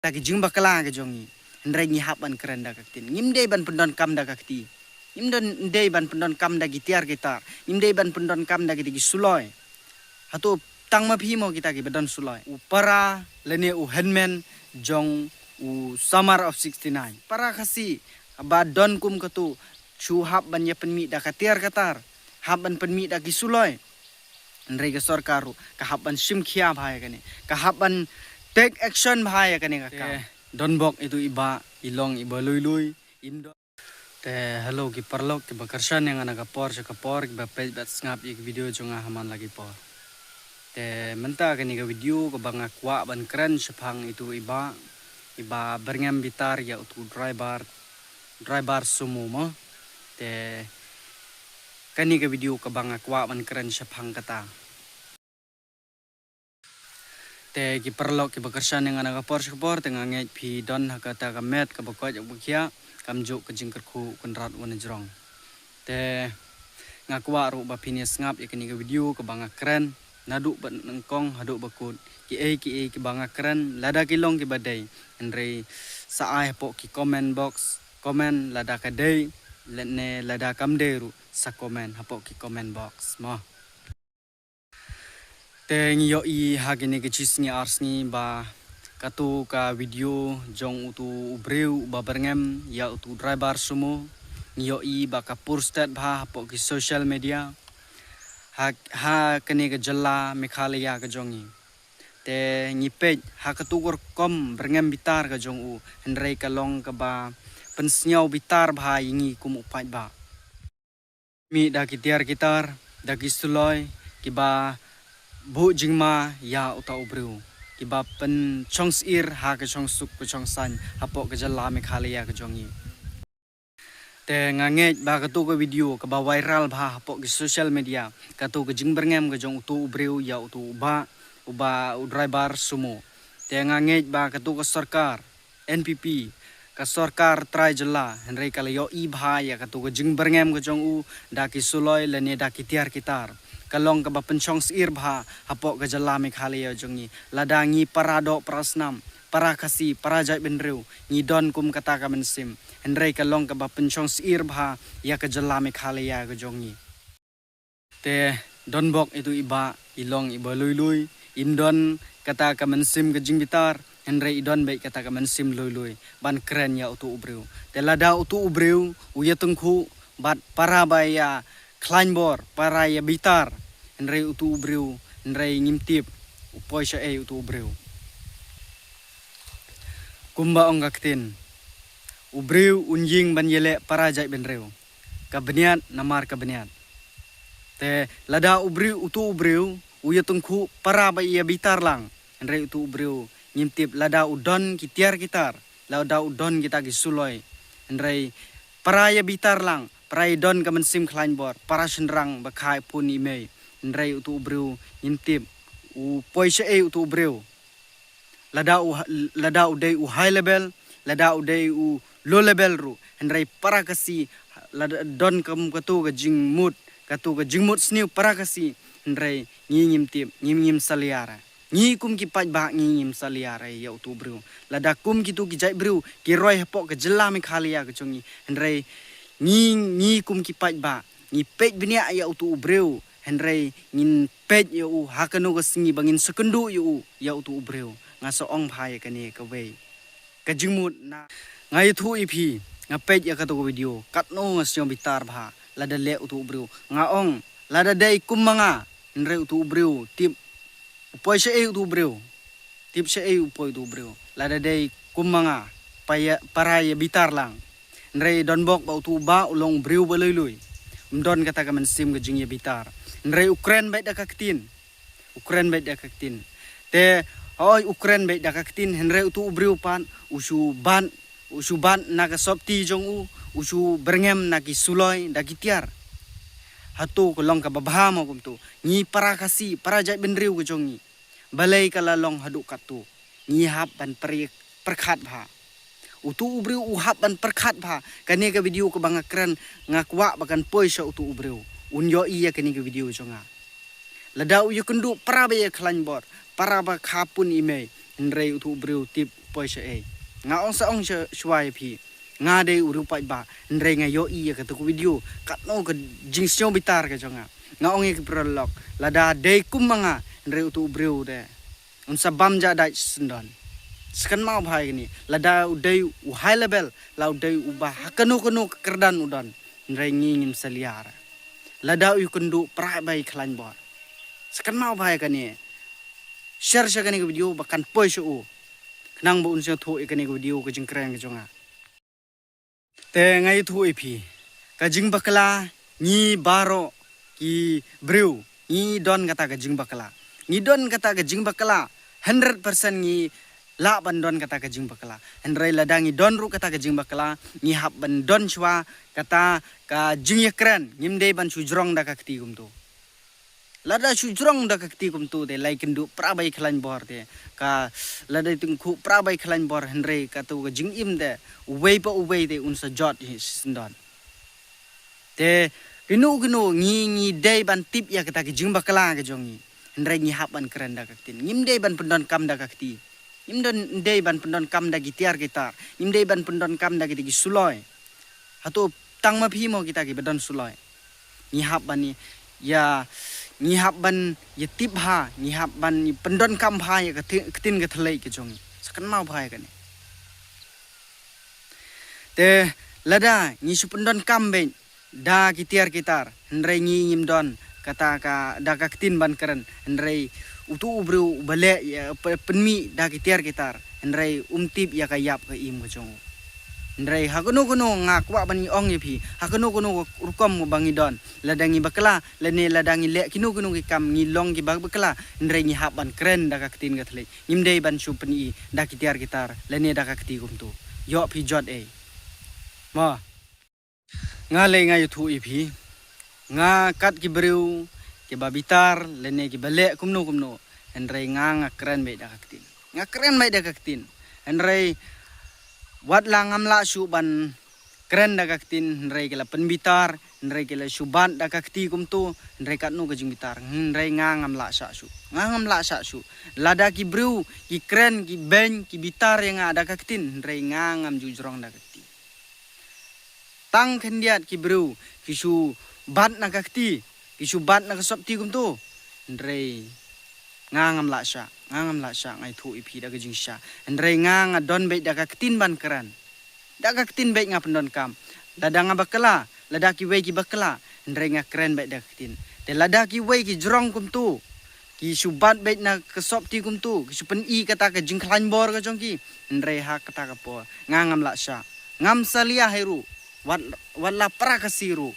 lagi jing bakala ke jongi ndrai ngi haban keren da kaktin ngimde ban pendon kam da kakti ngimdon ndai ban pendon kam da gitiar gitar ngimde ban pendon kam da gidi suloi hatu tang ma phi mo kita ki bedon suloi upara lene u henmen jong u summer of 69 para khasi ba don kum katu chu hab ban ya penmi da katiar katar haban penmi da ki suloi ndrai ke sarkaru ka haban sim khia bhai kane ka haban take action bhai kane ka don bok itu iba ilong iba lui indo te hello ki parlok ki bakarsan yang anak kapor ki bapej bat ngap ik video jonga haman lagi por te menta kani ka video ko banga kwa ban keren sepang itu iba berngam bitar ya utu driver sumo mo te kani ka video ko banga kwa ban keren sepang kata te ki perlok ki bakarsan yang anak kapor tengah ngej pi don hakata ka met ka bakoj ak bukia kamjuk ke jingkerku kunrat wana jerong te ngakwa ru ba pinis ngap yakini ke video ke banga keren naduk ban nengkong haduk bakut ki banga keren lada kilong ki badai andre saai pok ki comment box comment lada kadai lene lada kamderu sa comment hapok ki comment box mo te ngiyo I hagini ke cisni arsni ba katu ka video jong utu ubreu ba berngem ya utu driver sumo ngiyo I ba kapur stat ba hapok ki social media ha kene ke jella Meghalaya ke jongi te ngipej ha katugur kom berngem bitar ke jong u hendrei kalong ke ba pensnyau bitar ba ingi kum upat ba mi da kitiar gitar da suloi ki ba bu jingma ya uta ubreu kiba pen chongs ir ha ke chong suk ke chong san hapok ke jala Meghalaya ke jongi te nganget ba katu ke video ke ba viral ba hapok ke social media katu ke jing berngem ke jong utu ubreu ya utu uba driver sumo te nganget ba katu ke sarkar NPP ka sarkar trai jala henrei kala yo I bha ya katu ke jing berngem ke jong u daki suloi lene daki tiar kitar kalong ka ba penchong sir bha hapok ka jala Meghalaya jongi ladangi parado prasnam para kasi para jai benreu ngi don kum kata ka mensim hendrei kalong ka ba penchong sir bha ya ka jala Meghalaya ka jongi te don bok itu iba ilong iba lui indon kata ka mensim ka jingbitar hendrei idon baik kata ka mensim lui ban keren ya utu ubreu te lada utu ubreu uya tengku bat para baya kleinbor para ya bitar hendrei utu ubreu hendrei ngimtip upoi sya utu ubreu kumba ongaktin ubreu unjing ban yele para jai benreu kabeniat namar kabeniat te lada ubreu utu ubreu uya tengku para ya bitar lang hendrei utu ubreu ngimtip lada udon kitiar kitar lada udon kita gisuloi hendrei para ya bitar lang Prai don ka mensim kleinbor para senrang bakai pun ime ndrai utu ubreu intip u poise utu ubreu lada u dei u high level lada u dei u low level ru ndrai para kasi lada don kam katu ka jingmut sniu para kasi ndrai ngim saliara ngi kum ki paj ba ngim saliara ya utu ubreu lada kum kitu ki jai breu ki roi hapok ke jela Meghalaya ke chongi ndrai ngi kum ki paj ba ngi pej benia ya utu ubreu hendrei ngin pej ya u hakanu ka singi bangin sekendu ya utu ubreu ngaso ong phai ka ne ka wei ka jingmut na ngai thu ipi nga pej ya ka to video katno ngasyong bitar bha lada le utu ubreu nga ong lada dei kum manga hendrei utu ubreu tip upoi se utu ubreu tip se upoi utu ubreu lada dei kum manga para ya bitar lang Ndrei don bok ba utu ba ulong breu balului mdon kata ka mensim ke jingya bitar ndrei Ukraine baik da kaktin te oi Ukraine baik da kaktin hendrei utu breu pan usu ban na ka sopti jong usu berngem na ki suloi da kitiar hatu kolong ka babha mo kum tu ngi para kasi para jai benreu ke jongi balai kala long hadu katu ngi hap ban perkhat bha utu ubreu uhap dan perkhat bha kani ka video ko banga keren ngakwa bakan poisa utu ubreu unyo iya kani ka video jonga lada uyu kendu para ba ya kleinbor para ba khapun ime ndrei utu ubreu tip poise nga ong sa ong shwai phi nga de urupai ba ndre nga yo I ka tu video kat no ka jingsyo bitar ka jonga nga ong ik prolog lada de kumanga ndre utu breu de unsa bamja dai sendon sekan mau bhai ni lada udai u high level la udai u ba hakanu kanu kerdan udan ndre ngingim saliara lada u kundu pra bai khlan bor sekan mau bhai ka ni share ka ni video bakan poise u nang bu unsyo thu ikani video ka jingkrang ka jonga te ngai thu ipi ka jing bakla ni baro ki breu ni don kata ka jing bakla ni don kata ka jing bakla 100% ni la ban don kata ka jing bakla hendrai ladangi don ru kata ka jing bakla ni hab ban don chwa kata ka jing yakran nimde ban sujrong da ka kti gum tu lada sujrong da ka kti gum tu de lai kendu prabai khlan bor de ka lada tung khu prabai khlan bor hendrai ka tu ka jing im de uwei pa uwei de unsa jot sindon te gnu ngi dei ban tip ya kata ka jing bakla ka jongi hendrai ni hab ban kran da ka ktin ngim dei ban pendon kam da ka kti ngim don dei ban pendon kam da gitiar gitar ngim dei ban pendon kam da ki suloi hatu tang ma phi mo kita ki bedon suloi ni hab ban ni ya ni hab ban ya tip ha ni hab ban ni pendon kam ha ya ketin ke thlei ke jongi sakan mau phai ka ni te lada ni su pendon kam be da gitiar gitar hendrai ni ngim don kata ka da ka ketin ban keren hendrai utu ubru bale ya penmi da gitiar gitar hendrai tip ya ka yap ka im ke jong ndrai hakono nga kwa bani ong yepi hakono rukom mo bangi don ladangi bakla lene ladangi le kinu ki kam ngi long ki bakla ndrai ni haban kren da ka ktin ga thle nimdei ban su pani da kitiar gitar lene da ka kti gum tu yo phi jot ma nga le nga yuthu ipi nga kat ki breu ki babitar lene ki bale kumno ndrai nga kren be da ka ktin nga kren be da ka ktin ndrai wat langam la suban keren da kaktin nrai kala penbitar nrai kala suban da kakti kumtu nrai katnu ka jingbitar nrai ngangam la sa su lada ki bru ki keren ki ben ki bitar yang ada kaktin nrai ngangam jujrong da kakti tang khendiat ki bru ki su bat na kakti ki su bat na kasopti kumtu nrai ngangam la sa ngai thu ipi da gajing sha ndrai nga don be da ka ktin ban kran da ka ktin be nga pendon kam lada nga bakla lada ki wei ki bakla ndrai nga kran be da ktin te lada ki wei ki jrong kum tu ki subat be na kesop ti kum tu ki supen I kata ka jing khlan bor ka jong ki ndrai ha kata ka po ngam la sha ngam salia heru wat la pra ka siru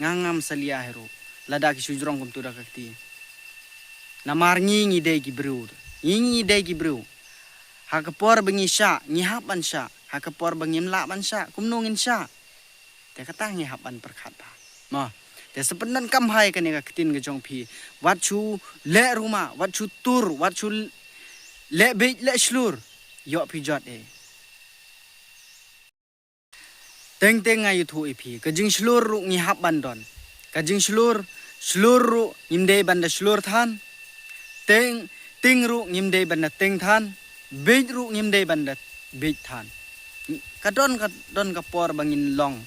ngam salia heru lada ki su jrong kum tu da ka kti namar ngi dei ki bru ngi dei ki bru ha ka por bengi sha ngi hapan sha ha ka por bengim la ban sha kumnungin sha te kata ngi hapan perkhat ba ma te sepenan kam hai ka ni ka ktin ke jong phi wat chu le ruma wat chu tur wat chu le be le slur yo phi jot teng ngai thu phi ka jing slur ru ngi hapan don ka jing slur ru nimde banda slur than ting ru ngimdei banda ting than bej ru ngimdei banda bej than kadon ka por bangin long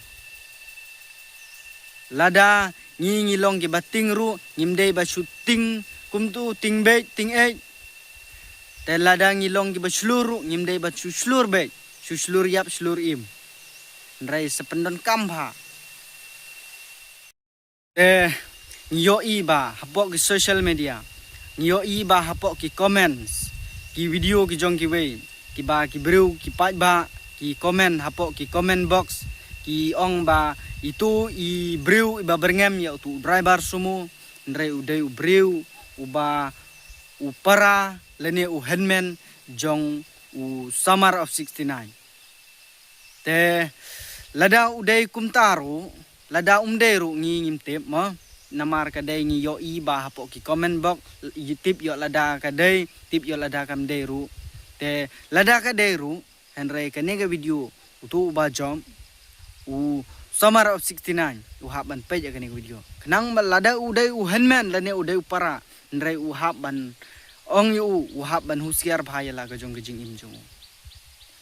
lada ngi long ki bating ru ngimdei ba shooting kumtu ting bej ting te lada ngi long ki ba slur ngimdei ba slur bej slur yap slur im ndrai sependon kamha yo I ba hapok ki social media yo I ba hapok ki comments ki video ki jong ki wei ki ba ki breu ki pat ba ki comment hapok ki comment box ki ong ba itu I breu ba berngem ya tu driver sumo ndrai udai breu uba upara lene u handman jong u summer of 69 te lada udai kumtaru lada umderu ngi ngimtep ma namar kadai ngi yo I ba hapok ki comment box tip yo lada kadai tip yo lada kam deru te lada kadai ru henrai kanega video utu ba jom u summer of 69 u haban page kanega video kenang lada udai u handman lane udai upara henrai u haban ong yu u haban husiar bhaya la ka jong gijing im jong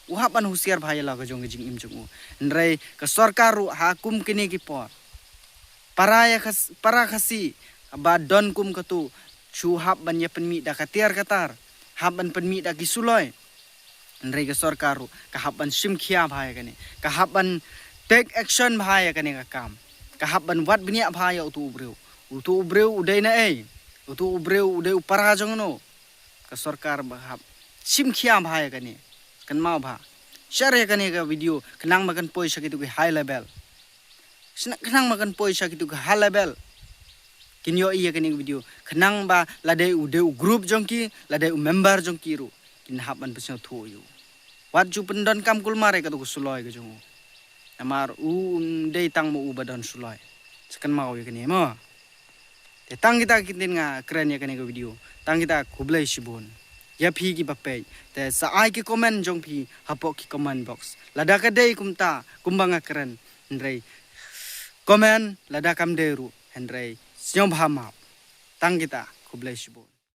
uhapan husiar bahaya lah kejong kejing im jong ndrei ke sarkar hakum kini kipor para kasi ba don kum katu chu hap ban ya penmi da katiar katar hap ban penmi da kisuloi ndrei ke sarkar ka hap ban sim khia bahaya kani ka hap ban take action bahaya kani ka kam ka hap ban wat bnia bahaya utu ubreu udai na utu ubreu udai upara jong no ka sarkar bahap sim khia bahaya kani kan mau bha share kani ka video kenang makan poisa kitu ke high level kenang makan poisa kitu ke high level kinyo iya kani video kenang ba ladai ude group jongki ladai member jongki ru kin hapan pesno thoyu wat ju pendon kam kul mare ka tu suloi ke jong amar dei tang mo ubadan suloi sekan mau ya kani mo te tang kita kitin nga keren ya kani ka video tang kita kublai sibun ya phi ki bapai te sa ai ki comment jong phi hapok ki comment box lada ka dei kumta kumbanga keren ndrei comment lada kam deru ndrei siom bhamap tang kita kublai sibun